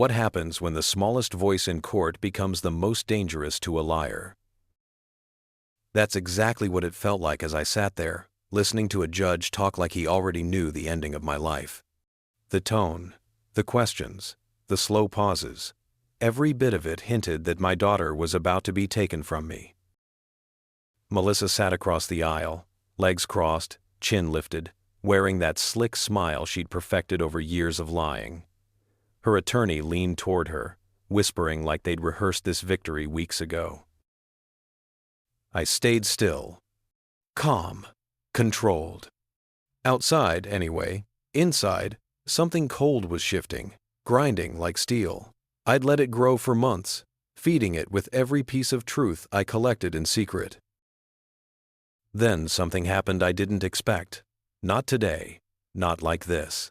What happens when the smallest voice in court becomes the most dangerous to a liar? That's exactly what it felt like as I sat there, listening to a judge talk like he already knew the ending of my life. The tone, the questions, the slow pauses, every bit of it hinted that my daughter was about to be taken from me. Melissa sat across the aisle, legs crossed, chin lifted, wearing that slick smile she'd perfected over years of lying. Her attorney leaned toward her, whispering like they'd rehearsed this victory weeks ago. I stayed still, calm, controlled. Outside, anyway. Inside, something cold was shifting, grinding like steel. I'd let it grow for months, feeding it with every piece of truth I collected in secret. Then something happened I didn't expect. Not today, not like this.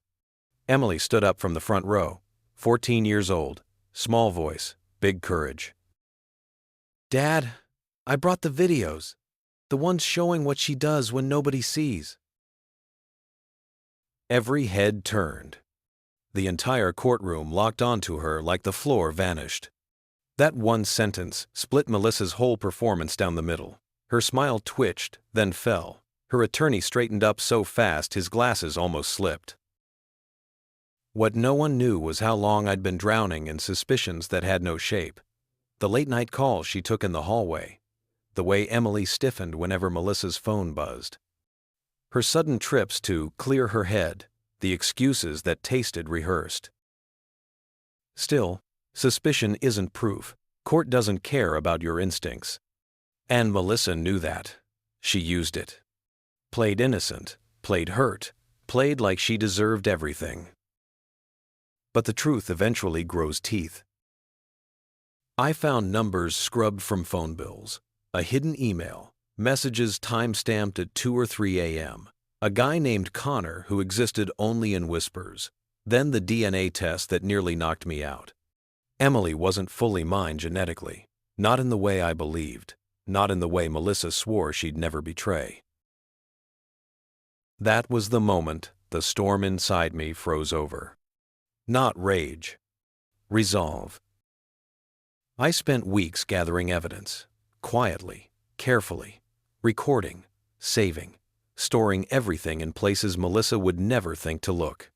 Emily stood up from the front row, 14 years old, small voice, big courage. "Dad, I brought the videos, the ones showing what she does when nobody sees." Every head turned. The entire courtroom locked onto her like the floor vanished. That one sentence split Melissa's whole performance down the middle. Her smile twitched, then fell. Her attorney straightened up so fast his glasses almost slipped. What no one knew was how long I'd been drowning in suspicions that had no shape. The late-night calls she took in the hallway. The way Emily stiffened whenever Melissa's phone buzzed. Her sudden trips to clear her head, the excuses that tasted rehearsed. Still, suspicion isn't proof. Court doesn't care about your instincts. And Melissa knew that. She used it. Played innocent, played hurt, played like she deserved everything. But the truth eventually grows teeth. I found numbers scrubbed from phone bills, a hidden email, messages time-stamped at 2 or 3 a.m., a guy named Connor who existed only in whispers, then the DNA test that nearly knocked me out. Emily wasn't fully mine genetically, not in the way I believed, not in the way Melissa swore she'd never betray. That was the moment the storm inside me froze over. Not rage. Resolve. I spent weeks gathering evidence, quietly, carefully, recording, saving, storing everything in places Melissa would never think to look.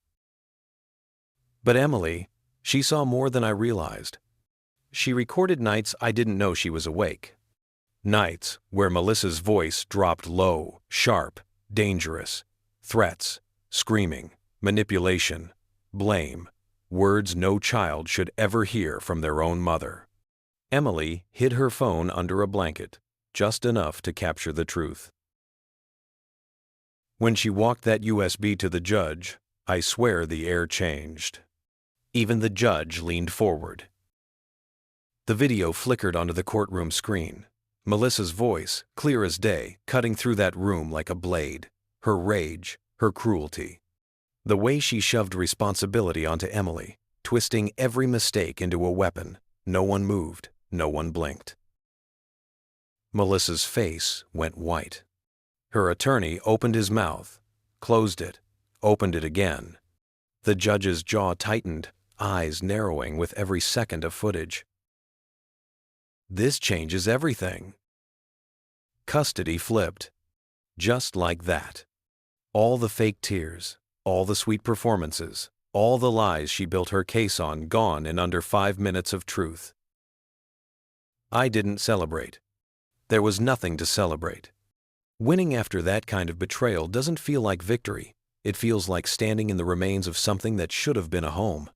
But Emily, she saw more than I realized. She recorded nights I didn't know she was awake. Nights where Melissa's voice dropped low, sharp, dangerous. Threats, screaming, manipulation, blame, words no child should ever hear from their own mother. Emily hid her phone under a blanket, just enough to capture the truth. When she walked that USB to the judge, I swear the air changed. Even the judge leaned forward. The video flickered onto the courtroom screen. Melissa's voice, clear as day, cutting through that room like a blade. Her rage, her cruelty. The way she shoved responsibility onto Emily, twisting every mistake into a weapon. No one moved, no one blinked. Melissa's face went white. Her attorney opened his mouth, closed it, opened it again. The judge's jaw tightened, eyes narrowing with every second of footage. This changes everything. Custody flipped. Just like that. All the fake tears, all the sweet performances, all the lies she built her case on gone in under 5 minutes of truth. I didn't celebrate. There was nothing to celebrate. Winning after that kind of betrayal doesn't feel like victory. It feels like standing in the remains of something that should have been a home.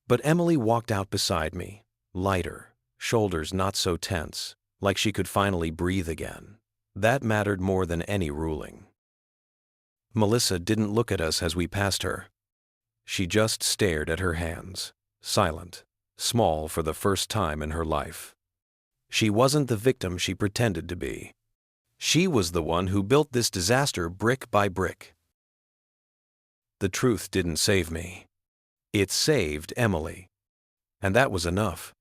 But Emily walked out beside me, lighter, shoulders not so tense, like she could finally breathe again. That mattered more than any ruling. Melissa didn't look at us as we passed her. She just stared at her hands, silent, small for the first time in her life. She wasn't the victim she pretended to be. She was the one who built this disaster brick by brick. The truth didn't save me. It saved Emily. And that was enough.